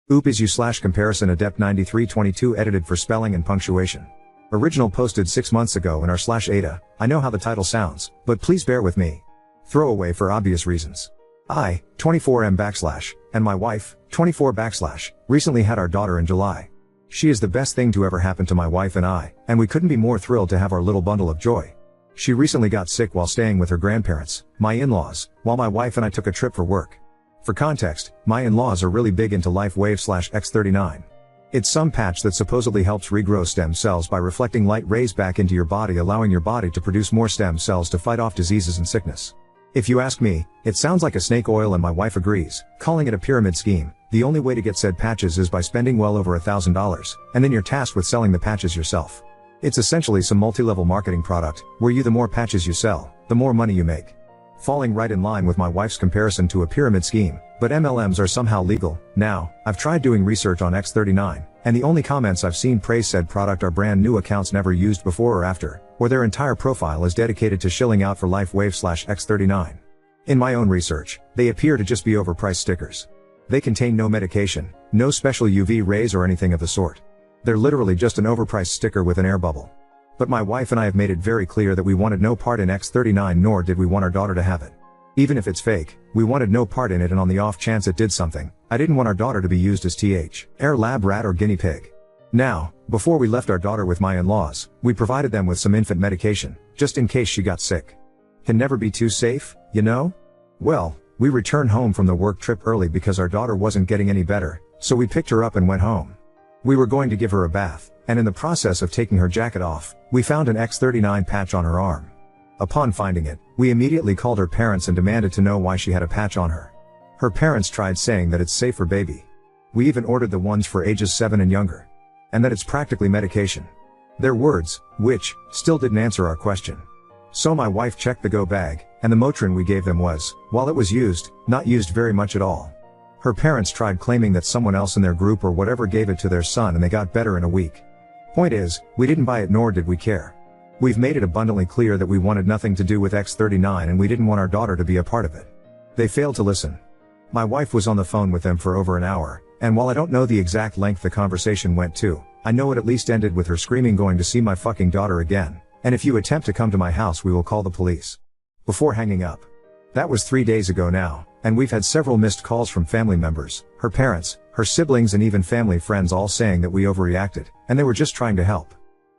Comparison adept 9322 edited for spelling and punctuation. Original posted 6 months ago in r/ada. I know how the title sounds, but please bear with me. Throwaway for obvious reasons. I, 24M / and my wife, 24 / recently had our daughter in July. She is the best thing to ever happen to my wife and I, and we couldn't be more thrilled to have our little bundle of joy. She recently got sick while staying with her grandparents, my in-laws, while my wife and I took a trip for work. For context, my in-laws are really big into LifeWave/X39. It's some patch that supposedly helps regrow stem cells by reflecting light rays back into your body, allowing your body to produce more stem cells to fight off diseases and sickness. If you ask me, it sounds like a snake oil and my wife agrees, calling it a pyramid scheme. The only way to get said patches is by spending well over $1,000, and then you're tasked with selling the patches yourself. It's essentially some multi-level marketing product, where the more patches you sell, the more money you make. Falling right in line with my wife's comparison to a pyramid scheme, but MLMs are somehow legal. Now, I've tried doing research on X39, and the only comments I've seen praise said product are brand new accounts never used before or after, or their entire profile is dedicated to shilling out for LifeWave/X39. In my own research, they appear to just be overpriced stickers. They contain no medication, no special UV rays or anything of the sort. They're literally just an overpriced sticker with an air bubble. But my wife and I have made it very clear that we wanted no part in X39, nor did we want our daughter to have it. Even if it's fake, we wanted no part in it, and on the off chance it did something, I didn't want our daughter to be used as air lab rat or guinea pig. Now, before we left our daughter with my in-laws, we provided them with some infant medication, just in case she got sick. Can never be too safe, you know? Well, we returned home from the work trip early because our daughter wasn't getting any better, so we picked her up and went home. We were going to give her a bath, and in the process of taking her jacket off, we found an X39 patch on her arm. Upon finding it, we immediately called her parents and demanded to know why she had a patch on her. Her parents tried saying that it's safe for baby. We even ordered the ones for ages 7 and younger. And that it's practically medication. Their words, which still didn't answer our question. So my wife checked the go bag, and the Motrin we gave them was, while it was used, not used very much at all. Her parents tried claiming that someone else in their group or whatever gave it to their son and they got better in a week. Point is, we didn't buy it nor did we care. We've made it abundantly clear that we wanted nothing to do with X39 and we didn't want our daughter to be a part of it. They failed to listen. My wife was on the phone with them for over an hour, and while I don't know the exact length the conversation went to, I know it at least ended with her screaming, "Going to see my fucking daughter again, and if you attempt to come to my house we will call the police," before hanging up. That was 3 days ago now, and we've had several missed calls from family members, her parents, her siblings and even family friends, all saying that we overreacted, and they were just trying to help.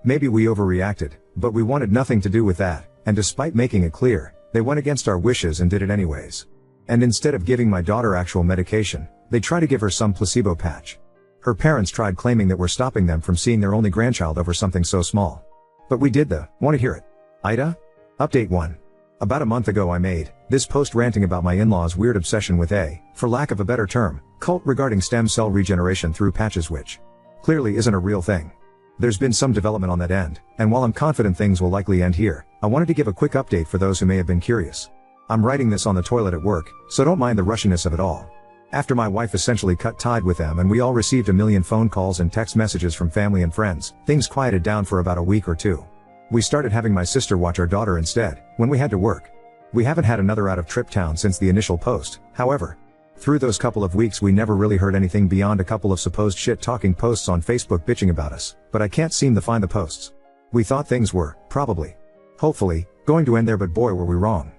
Maybe we overreacted, but we wanted nothing to do with that, and despite making it clear, they went against our wishes and did it anyways. And instead of giving my daughter actual medication, they tried to give her some placebo patch. Her parents tried claiming that we're stopping them from seeing their only grandchild over something so small. But we did wanna hear it? Ida? Update 1. About a month ago I made this post ranting about my in-laws' weird obsession with for lack of a better term, cult regarding stem cell regeneration through patches, which clearly isn't a real thing. There's been some development on that end, and while I'm confident things will likely end here, I wanted to give a quick update for those who may have been curious. I'm writing this on the toilet at work, so don't mind the rushiness of it all. After my wife essentially cut tied with them and we all received a million phone calls and text messages from family and friends, things quieted down for about a week or two. We started having my sister watch our daughter instead, when we had to work. We haven't had another out-of-trip town since the initial post, however. Through those couple of weeks we never really heard anything beyond a couple of supposed shit-talking posts on Facebook bitching about us, but I can't seem to find the posts. We thought things were, probably, hopefully, going to end there, but boy were we wrong.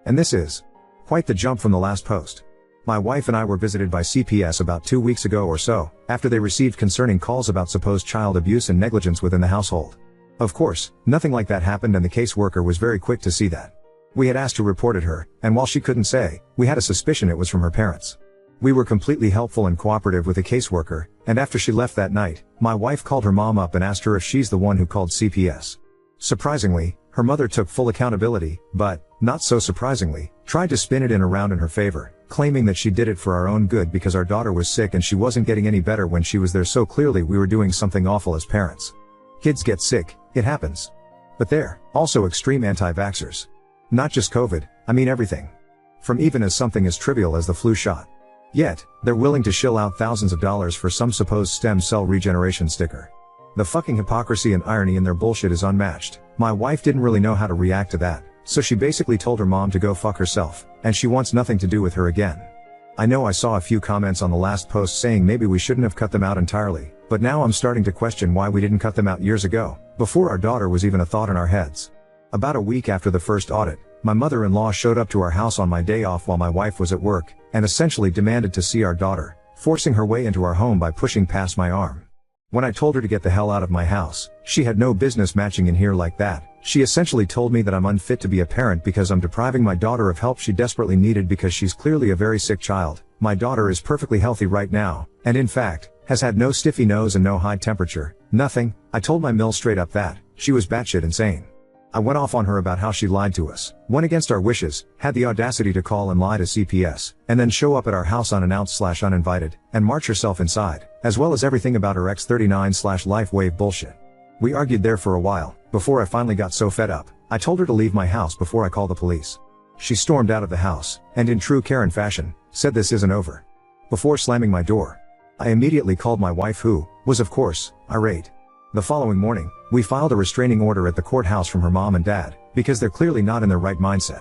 And this is quite the jump from the last post. My wife and I were visited by CPS about 2 weeks ago or so, after they received concerning calls about supposed child abuse and negligence within the household. Of course, nothing like that happened and the caseworker was very quick to see that. We had asked who reported her, and while she couldn't say, we had a suspicion it was from her parents. We were completely helpful and cooperative with the caseworker, and after she left that night, my wife called her mom up and asked her if she's the one who called CPS. Surprisingly, her mother took full accountability, but, not so surprisingly, tried to spin it around in her favor, claiming that she did it for our own good because our daughter was sick and she wasn't getting any better when she was there, so clearly we were doing something awful as parents. Kids get sick, it happens. But they're also extreme anti-vaxxers. Not just COVID, I mean everything. From even as something as trivial as the flu shot. Yet, they're willing to shill out thousands of dollars for some supposed stem cell regeneration sticker. The fucking hypocrisy and irony in their bullshit is unmatched. My wife didn't really know how to react to that, so she basically told her mom to go fuck herself, and she wants nothing to do with her again. I know I saw a few comments on the last post saying maybe we shouldn't have cut them out entirely, but now I'm starting to question why we didn't cut them out years ago, before our daughter was even a thought in our heads. About a week after the first audit, my mother-in-law showed up to our house on my day off while my wife was at work, and essentially demanded to see our daughter, forcing her way into our home by pushing past my arm. When I told her to get the hell out of my house, she had no business matching in here like that. She essentially told me that I'm unfit to be a parent because I'm depriving my daughter of help she desperately needed because she's clearly a very sick child. My daughter is perfectly healthy right now, and in fact, has had no stiffy nose and no high temperature, nothing. I told my mill straight up that she was batshit insane. I went off on her about how she lied to us, went against our wishes, had the audacity to call and lie to CPS, and then show up at our house unannounced/uninvited, and march herself inside, as well as everything about her X39/LifeWave bullshit. We argued there for a while, before I finally got so fed up, I told her to leave my house before I call the police. She stormed out of the house, and in true Karen fashion, said this isn't over. Before slamming my door, I immediately called my wife who was of course, irate. The following morning, we filed a restraining order at the courthouse from her mom and dad, because they're clearly not in their right mindset.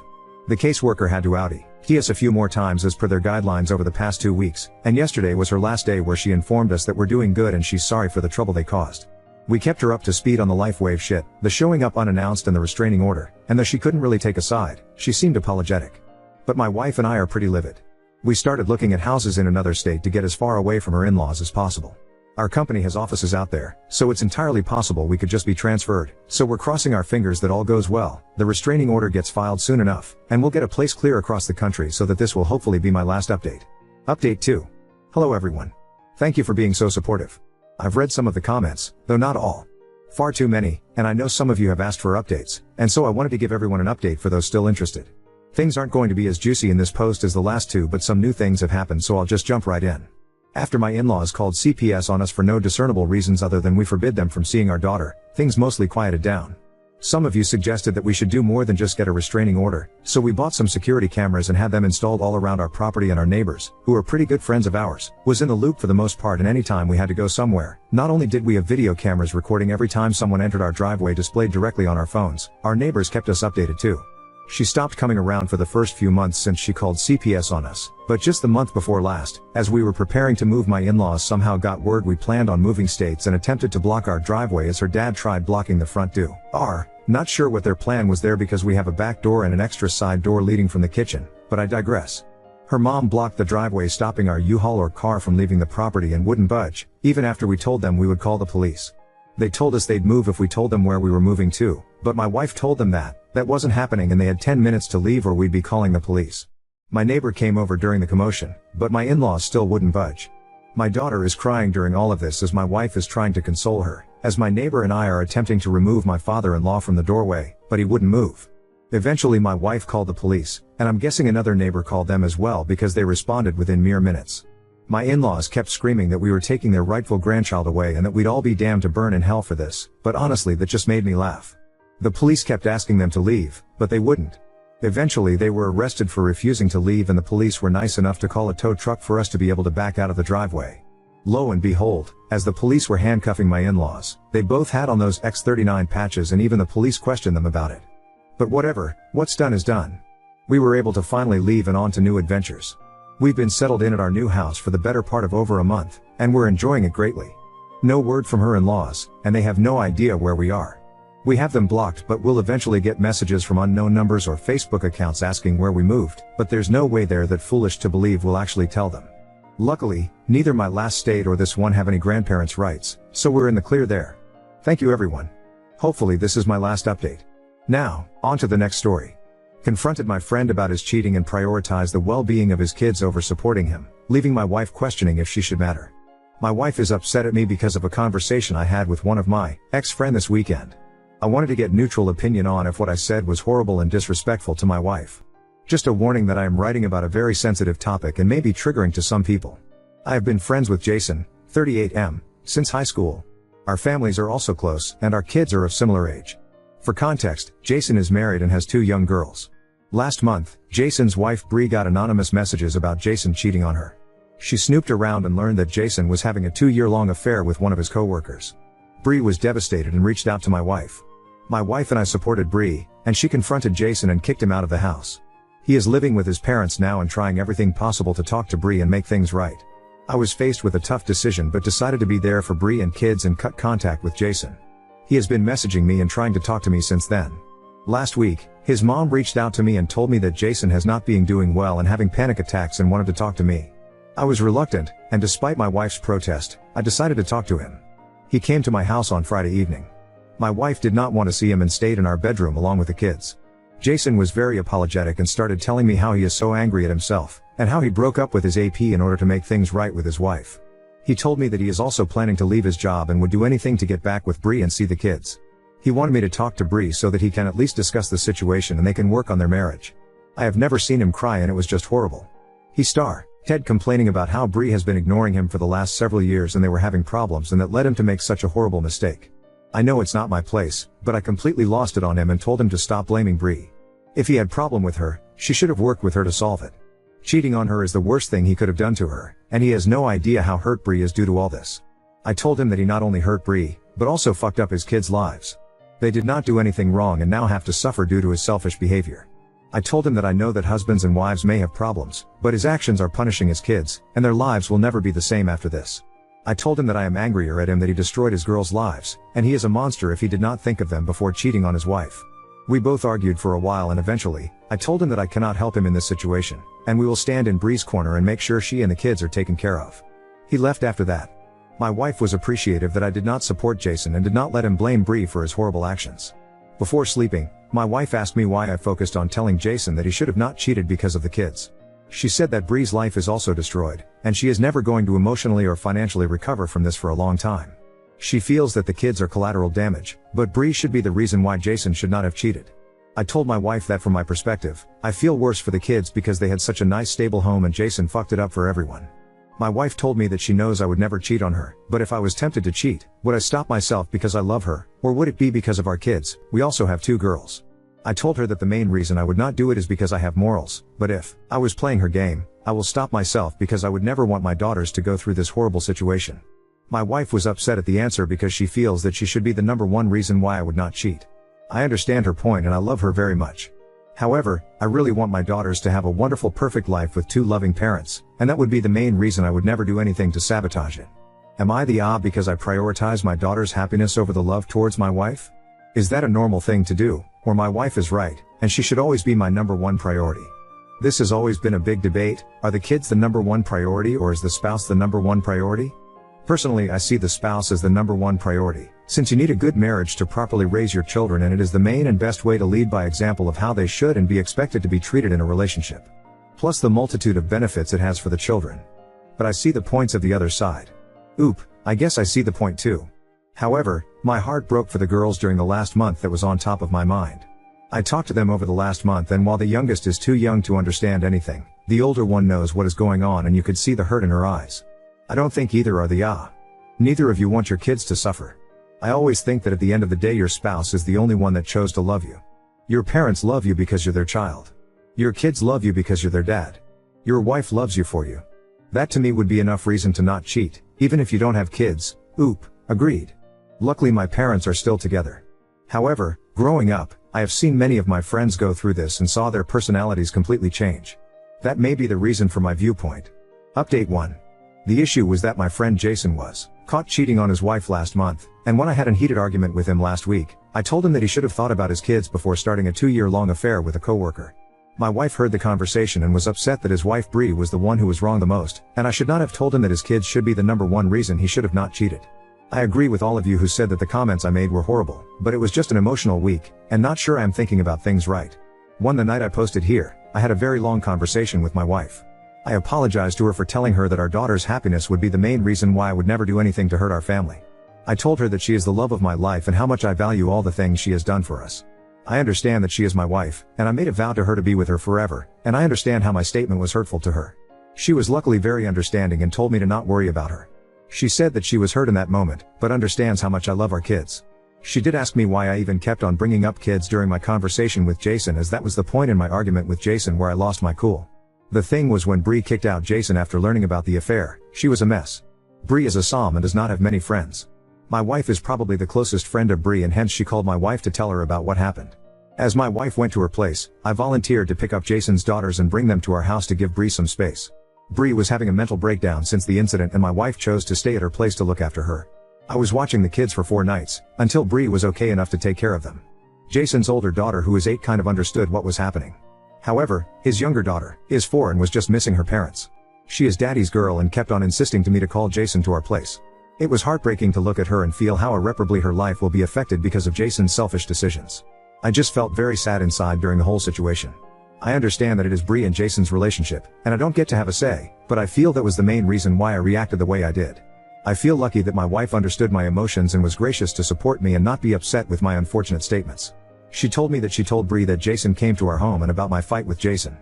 The caseworker had to outie us a few more times as per their guidelines over the past 2 weeks, and yesterday was her last day where she informed us that we're doing good and she's sorry for the trouble they caused. We kept her up to speed on the LifeWave shit, the showing up unannounced and the restraining order, and though she couldn't really take a side, she seemed apologetic. But my wife and I are pretty livid. We started looking at houses in another state to get as far away from her in-laws as possible. Our company has offices out there, so it's entirely possible we could just be transferred, so we're crossing our fingers that all goes well, the restraining order gets filed soon enough, and we'll get a place clear across the country so that this will hopefully be my last update. Update 2. Hello everyone. Thank you for being so supportive. I've read some of the comments, though not all. Far too many, and I know some of you have asked for updates, and so I wanted to give everyone an update for those still interested. Things aren't going to be as juicy in this post as the last two, but some new things have happened, so I'll just jump right in. After my in-laws called CPS on us for no discernible reasons other than we forbid them from seeing our daughter, things mostly quieted down. Some of you suggested that we should do more than just get a restraining order, so we bought some security cameras and had them installed all around our property, and our neighbors, who are pretty good friends of ours, was in the loop for the most part, and anytime we had to go somewhere, not only did we have video cameras recording every time someone entered our driveway displayed directly on our phones, our neighbors kept us updated too. She stopped coming around for the first few months since she called CPS on us, but just the month before last, as we were preparing to move, my in-laws somehow got word we planned on moving states and attempted to block our driveway as her dad tried blocking the front door. Not sure what their plan was there because we have a back door and an extra side door leading from the kitchen, but I digress. Her mom blocked the driveway, stopping our U-Haul or car from leaving the property, and wouldn't budge, even after we told them we would call the police. They told us they'd move if we told them where we were moving to, but my wife told them that wasn't happening and they had 10 minutes to leave or we'd be calling the police. My neighbor came over during the commotion, but my in-laws still wouldn't budge. My daughter is crying during all of this as my wife is trying to console her, as my neighbor and I are attempting to remove my father-in-law from the doorway, but he wouldn't move. Eventually my wife called the police, and I'm guessing another neighbor called them as well because they responded within mere minutes. My in-laws kept screaming that we were taking their rightful grandchild away and that we'd all be damned to burn in hell for this, but honestly that just made me laugh. The police kept asking them to leave, but they wouldn't. Eventually they were arrested for refusing to leave, and the police were nice enough to call a tow truck for us to be able to back out of the driveway. Lo and behold, as the police were handcuffing my in-laws, they both had on those X39 patches, and even the police questioned them about it. But whatever, what's done is done. We were able to finally leave and on to new adventures. We've been settled in at our new house for the better part of over a month, and we're enjoying it greatly. No word from her in-laws, and they have no idea where we are. We have them blocked, but we'll eventually get messages from unknown numbers or Facebook accounts asking where we moved, but there's no way they're that foolish to believe we'll actually tell them. Luckily, neither my last state or this one have any grandparents' rights, so we're in the clear there. Thank you everyone. Hopefully this is my last update. Now, on to the next story. Confronted my friend about his cheating and prioritized the well-being of his kids over supporting him, leaving my wife questioning if she should matter. My wife is upset at me because of a conversation I had with one of my ex-friend this weekend. I wanted to get neutral opinion on if what I said was horrible and disrespectful to my wife. Just a warning that I am writing about a very sensitive topic and may be triggering to some people. I have been friends with Jason, 38M, since high school. Our families are also close, and our kids are of similar age. For context, Jason is married and has 2 young girls. Last month, Jason's wife Bree got anonymous messages about Jason cheating on her. She snooped around and learned that Jason was having a 2-year-long affair with one of his co-workers. Bree was devastated and reached out to my wife. My wife and I supported Bree, and she confronted Jason and kicked him out of the house. He is living with his parents now and trying everything possible to talk to Bree and make things right. I was faced with a tough decision but decided to be there for Bree and kids and cut contact with Jason. He has been messaging me and trying to talk to me since then. Last week, his mom reached out to me and told me that Jason has not been doing well and having panic attacks and wanted to talk to me. I was reluctant, and despite my wife's protest, I decided to talk to him. He came to my house on Friday evening. My wife did not want to see him and stayed in our bedroom along with the kids. Jason was very apologetic and started telling me how he is so angry at himself, and how he broke up with his AP in order to make things right with his wife. He told me that he is also planning to leave his job and would do anything to get back with Bree and see the kids. He wanted me to talk to Bree so that he can at least discuss the situation and they can work on their marriage. I have never seen him cry and it was just horrible. He Ted complaining about how Bree has been ignoring him for the last several years and they were having problems and that led him to make such a horrible mistake. I know it's not my place, but I completely lost it on him and told him to stop blaming Bree. If he had problem with her, she should have worked with her to solve it. Cheating on her is the worst thing he could have done to her, and he has no idea how hurt Bree is due to all this. I told him that he not only hurt Bree, but also fucked up his kids' lives. They did not do anything wrong and now have to suffer due to his selfish behavior. I told him that I know that husbands and wives may have problems, but his actions are punishing his kids, and their lives will never be the same after this. I told him that I am angrier at him that he destroyed his girls' lives, and he is a monster if he did not think of them before cheating on his wife. We both argued for a while and eventually, I told him that I cannot help him in this situation, and we will stand in Bree's corner and make sure she and the kids are taken care of. He left after that. My wife was appreciative that I did not support Jason and did not let him blame Bree for his horrible actions. Before sleeping, my wife asked me why I focused on telling Jason that he should have not cheated because of the kids. She said that Bree's life is also destroyed, and she is never going to emotionally or financially recover from this for a long time. She feels that the kids are collateral damage, but Bree should be the reason why Jason should not have cheated. I told my wife that from my perspective, I feel worse for the kids because they had such a nice stable home and Jason fucked it up for everyone. My wife told me that she knows I would never cheat on her, but if I was tempted to cheat, would I stop myself because I love her, or would it be because of our kids? We also have 2 girls. I told her that the main reason I would not do it is because I have morals, but if I was playing her game, I will stop myself because I would never want my daughters to go through this horrible situation. My wife was upset at the answer because she feels that she should be the number one reason why I would not cheat. I understand her point and I love her very much. However, I really want my daughters to have a wonderful perfect life with 2 loving parents, and that would be the main reason I would never do anything to sabotage it. Am I the because I prioritize my daughter's happiness over the love towards my wife? Is that a normal thing to do, or my wife is right, and she should always be my number one priority? This has always been a big debate. Are the kids the number one priority or is the spouse the number one priority? Personally, I see the spouse as the number one priority, since you need a good marriage to properly raise your children and it is the main and best way to lead by example of how they should and be expected to be treated in a relationship. Plus the multitude of benefits it has for the children. But I see the points of the other side. I guess I see the point too. However, my heart broke for the girls during the last month that was on top of my mind. I talked to them over the last month and while the youngest is too young to understand anything, the older one knows what is going on and you could see the hurt in her eyes. I don't think either are neither of you want your kids to suffer. I always think that at the end of the day your spouse is the only one that chose to love you. Your parents love you because you're their child. Your kids love you because you're their dad. Your wife loves you for you. That to me would be enough reason to not cheat, even if you don't have kids. Agreed. Luckily my parents are still together. However, growing up, I have seen many of my friends go through this and saw their personalities completely change. That may be the reason for my viewpoint. Update 1. The issue was that my friend Jason was caught cheating on his wife last month, and when I had a heated argument with him last week, I told him that he should have thought about his kids before starting a 2-year-long affair with a coworker. My wife heard the conversation and was upset that his wife Bree was the one who was wrong the most, and I should not have told him that his kids should be the number one reason he should have not cheated. I agree with all of you who said that the comments I made were horrible, but it was just an emotional week, and not sure I'm thinking about things right. The night I posted here, I had a very long conversation with my wife. I apologized to her for telling her that our daughter's happiness would be the main reason why I would never do anything to hurt our family. I told her that she is the love of my life and how much I value all the things she has done for us. I understand that she is my wife, and I made a vow to her to be with her forever, and I understand how my statement was hurtful to her. She was luckily very understanding and told me to not worry about her. She said that she was hurt in that moment, but understands how much I love our kids. She did ask me why I even kept on bringing up kids during my conversation with Jason, as that was the point in my argument with Jason where I lost my cool. The thing was when Bree kicked out Jason after learning about the affair, she was a mess. Bree is a Psalm and does not have many friends. My wife is probably the closest friend of Bree and hence she called my wife to tell her about what happened. As my wife went to her place, I volunteered to pick up Jason's daughters and bring them to our house to give Bree some space. Bree was having a mental breakdown since the incident and my wife chose to stay at her place to look after her. I was watching the kids for 4 nights, until Bree was okay enough to take care of them. Jason's older daughter, who is 8, kind of understood what was happening. However, his younger daughter is 4 and was just missing her parents. She is daddy's girl and kept on insisting to me to call Jason to our place. It was heartbreaking to look at her and feel how irreparably her life will be affected because of Jason's selfish decisions. I just felt very sad inside during the whole situation. I understand that it is Bree and Jason's relationship, and I don't get to have a say, but I feel that was the main reason why I reacted the way I did. I feel lucky that my wife understood my emotions and was gracious to support me and not be upset with my unfortunate statements. She told me that she told Bree that Jason came to our home and about my fight with Jason.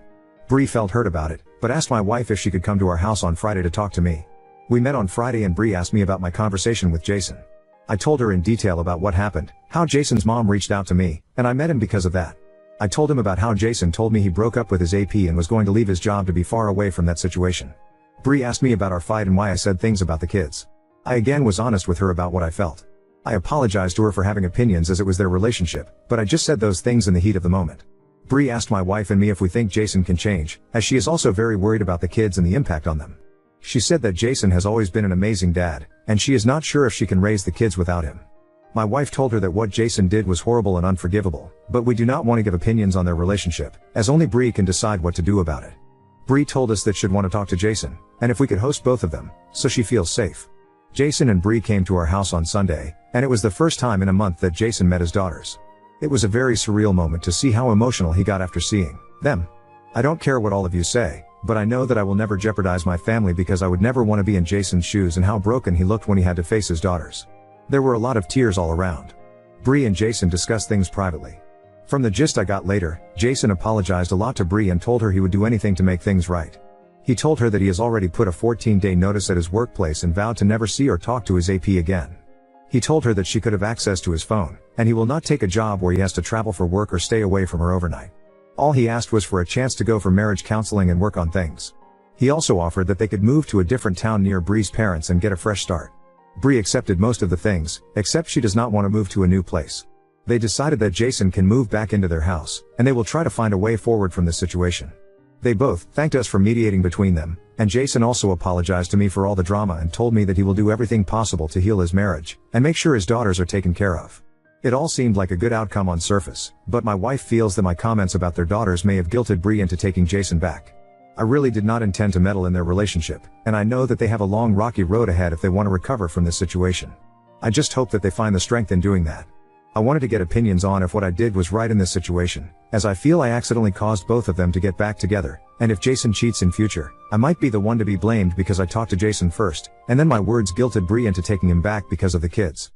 Bree felt hurt about it, but asked my wife if she could come to our house on Friday to talk to me. We met on Friday and Bree asked me about my conversation with Jason. I told her in detail about what happened, how Jason's mom reached out to me, and I met him because of that. I told him about how Jason told me he broke up with his AP and was going to leave his job to be far away from that situation. Bree asked me about our fight and why I said things about the kids. I again was honest with her about what I felt. I apologized to her for having opinions as it was their relationship, but I just said those things in the heat of the moment. Bree asked my wife and me if we think Jason can change, as she is also very worried about the kids and the impact on them. She said that Jason has always been an amazing dad, and she is not sure if she can raise the kids without him. My wife told her that what Jason did was horrible and unforgivable, but we do not want to give opinions on their relationship, as only Bree can decide what to do about it. Bree told us that she'd want to talk to Jason, and if we could host both of them, so she feels safe. Jason and Bree came to our house on Sunday, and it was the first time in a month that Jason met his daughters. It was a very surreal moment to see how emotional he got after seeing them. I don't care what all of you say, but I know that I will never jeopardize my family because I would never want to be in Jason's shoes and how broken he looked when he had to face his daughters. There were a lot of tears all around. Bree and Jason discussed things privately. From the gist I got later, Jason apologized a lot to Bree and told her he would do anything to make things right. He told her that he has already put a 14-day notice at his workplace and vowed to never see or talk to his AP again. He told her that she could have access to his phone, and he will not take a job where he has to travel for work or stay away from her overnight. All he asked was for a chance to go for marriage counseling and work on things. He also offered that they could move to a different town near Bree's parents and get a fresh start. Bree accepted most of the things, except she does not want to move to a new place. They decided that Jason can move back into their house, and they will try to find a way forward from this situation. They both thanked us for mediating between them, and Jason also apologized to me for all the drama and told me that he will do everything possible to heal his marriage, and make sure his daughters are taken care of. It all seemed like a good outcome on surface, but my wife feels that my comments about their daughters may have guilted Bree into taking Jason back. I really did not intend to meddle in their relationship, and I know that they have a long rocky road ahead if they want to recover from this situation. I just hope that they find the strength in doing that. I wanted to get opinions on if what I did was right in this situation, as I feel I accidentally caused both of them to get back together, and if Jason cheats in future, I might be the one to be blamed because I talked to Jason first, and then my words guilted Bree into taking him back because of the kids.